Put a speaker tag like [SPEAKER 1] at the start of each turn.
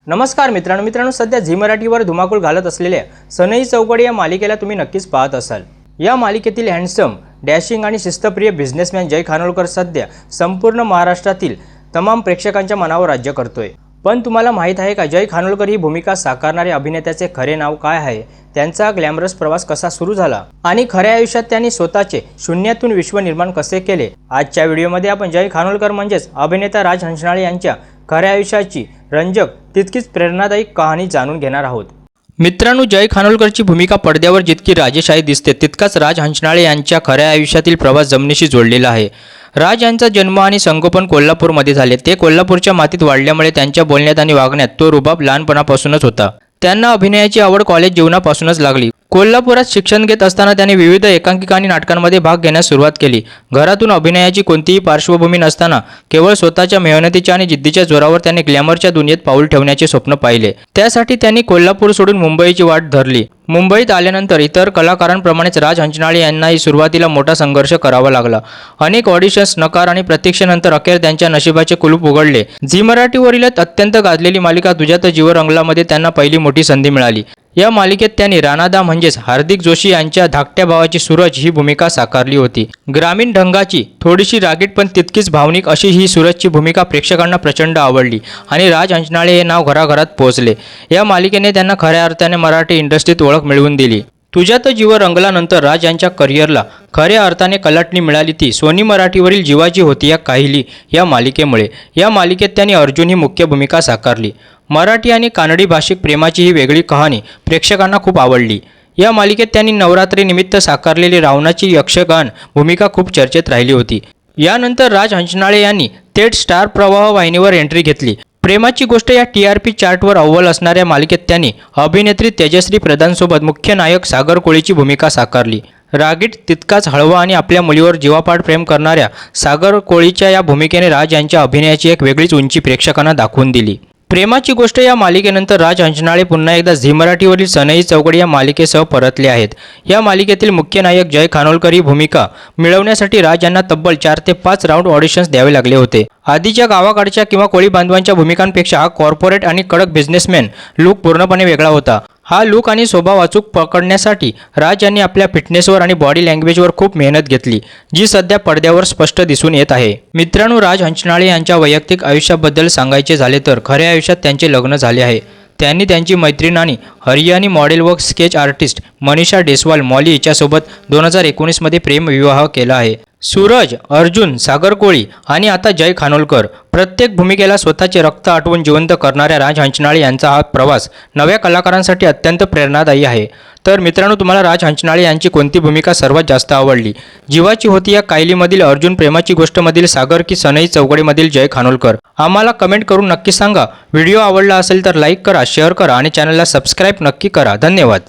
[SPEAKER 1] नमस्कार मित्रांनो सध्या झी मराठीवर धुमाकूळ घालत असलेल्या सनई चौघडी या मालिकेला तुम्ही नक्कीच पाहत असाल। या मालिकेतील हँडसम, डॅशिंग आणि शिस्तप्रिय बिझनेसमॅन जय खानोलकर सध्या संपूर्ण महाराष्ट्रातील तमाम प्रेक्षकांच्या मनावर राज्य करतोय। पण तुम्हाला माहित आहे का, जय खानोलकर ही भूमिका साकारणाऱ्या अभिनेत्याचे खरे नाव काय आहे, त्यांचा ग्लॅमरस प्रवास कसा सुरू झाला आणि खऱ्या आयुष्यात त्यांनी स्वतःचे शून्यातून विश्व निर्माण कसे केले। आजच्या व्हिडिओमध्ये आपण जय खानोलकर म्हणजेच अभिनेता राज हंचनाळे यांच्या खऱ्या आयुष्याची रंजक तितकीच प्रेरणादायी कहाणी जाणून घेणार आहोत। मित्रांनो, जय खानोलकरची भूमिका पडद्यावर जितकी राजेशाही दिसते, तितकाच राज हंचनाळे यांच्या खऱ्या आयुष्यातील प्रवास जमिनीशी जोडलेला आहे। राज यांचा जन्म आणि संगोपन कोल्हापूरमध्ये झाले। ते कोल्हापूरच्या मातीत वाढल्यामुळे त्यांच्या बोलण्यात आणि वागण्यात तो रुबाब लहानपणापासूनच होता। त्यांना अभिनयाची आवड कॉलेज जीवनापासूनच लागली। कोल्हापुरात शिक्षण घेत असताना त्यांनी विविध एकांकिका आणि नाटकांमध्ये भाग घेण्यास सुरुवात केली। घरातून अभिनयाची कोणतीही पार्श्वभूमी नसताना केवळ स्वतःच्या मेहनतीच्या आणि जिद्दीच्या जोरावर त्यांनी ग्लॅमरच्या दुनियेत पाऊल ठेवण्याचे स्वप्न पाहिले। त्यासाठी त्यांनी कोल्हापूर सोडून मुंबईची वाट धरली। मुंबईत आल्यानंतर इतर कलाकारांप्रमाणेच राज हंचनाळे यांनाही सुरुवातीला मोठा संघर्ष करावा लागला। अनेक ऑडिशन्स, नकार आणि प्रतीक्षेनंतर अखेर त्यांच्या नशिबाचे कुलूप उघडले। झी मराठीवरील अत्यंत गाजलेली मालिका तुझ्यात जीव रंगलामध्ये त्यांना पहिली मोठी संधी मिळाली। या मालिकेत त्यांनी राणादा म्हणजेच हार्दिक जोशी यांच्या धाकट्या भावाची सूरज ही भूमिका साकारली होती। ग्रामीण ढंगाची, थोडीशी रागीट पण तितकीच भावनिक अशी ही सूरजची भूमिका प्रेक्षकांना प्रचंड आवडली आणि राज हंचनाळे हे नाव घराघरात पोहोचले। या मालिकेने त्यांना खऱ्या अर्थाने मराठी इंडस्ट्रीत ओळख मिळवून दिली। तुझ्यात जीव रंगलानंतर राज यांच्या करिअरला खऱ्या अर्थाने कलाटणी मिळाली ती सोनी मराठीवरील जीवाची होती या काहिली या मालिकेमुळे। या मालिकेत त्यांनी अर्जुन ही मुख्य भूमिका साकारली। मराठी आणि कानडी भाषिक प्रेमाची ही वेगळी कहाणी प्रेक्षकांना खूप आवडली। या मालिकेत त्यांनी नवरात्रीनिमित्त साकारलेली रावणाची यक्षगान भूमिका खूप चर्चेत राहिली होती। यानंतर राज हंचनाळे यांनी थेट स्टार प्रवाह वाहिनीवर एंट्री घेतली। प्रेमाची गोष्ट या TRP चार्टवर अव्वल असणाऱ्या मालिकेत त्यांनी अभिनेत्री तेजश्री प्रधानसोबत मुख्य नायक सागर कोळीची भूमिका साकारली। रागीट, तितकाच हळवा आणि आपल्या मुलीवर जीवापाड प्रेम करणाऱ्या सागर कोळीच्या या भूमिकेने राज यांच्या अभिनयाची एक वेगळीच उंची प्रेक्षकांना दाखवून दिली। प्रेमाची गोष्ट या मालिकेनंतर राज हंचनाळे पुन्हा एकदा झी मराठीवरील सनई चौघडी या मालिकेसह परतले आहेत। या मालिकेतील मुख्य नायक जय खानोलकर ही भूमिका मिळवण्यासाठी राज यांना तब्बल 4 ते 5 राऊंड ऑडिशन्स द्यावे लागले होते। आधीच्या गावाकडच्या किंवा कोळी बांधवांच्या भूमिकांपेक्षा हा कॉर्पोरेट आणि कडक बिझनेसमॅन लूक पूर्णपणे वेगळा होता। हा लूक आणि स्वभाव अचूक पकडण्यासाठी राज यांनी आपल्या फिटनेसवर आणि बॉडी लँग्वेजवर खूप मेहनत घेतली, जी सध्या पडद्यावर स्पष्ट दिसून येत आहे। मित्रांनो, राज हंचनाळे यांच्या वैयक्तिक आयुष्याबद्दल सांगायचे झाले तर खऱ्या आयुष्यात त्यांचे लग्न झाले आहे। त्यांनी त्यांची मैत्रीण आणि हरियाणी मॉडेल व स्केच आर्टिस्ट मनीषा डेसवाल मॉली हिच्यासोबत 2019 मध्ये प्रेमविवाह केला आहे। सूरज, अर्जुन, सागर कोळी आणि आता जय खानोलकर, प्रत्येक भूमिकेला स्वतःचे रक्त आटवून जिवंत करणाऱ्या राज हंचनाळे यांचा हा प्रवास नव्या कलाकारांसाठी अत्यंत प्रेरणादायी आहे। तर मित्रांनो, तुम्हाला राज हंचनाळे यांची कोणती भूमिका सर्वात जास्त आवडली? जीवाची होती या कायलीमधील अर्जुन, प्रेमाची गोष्टमधील सागर की सनई चौघडीमधील जय खानोलकर? आम्हाला कमेंट करून नक्की सांगा। व्हिडिओ आवडला असेल तर लाईक करा, शेअर करा आणि चॅनलला सबस्क्राईब नक्की करा। धन्यवाद।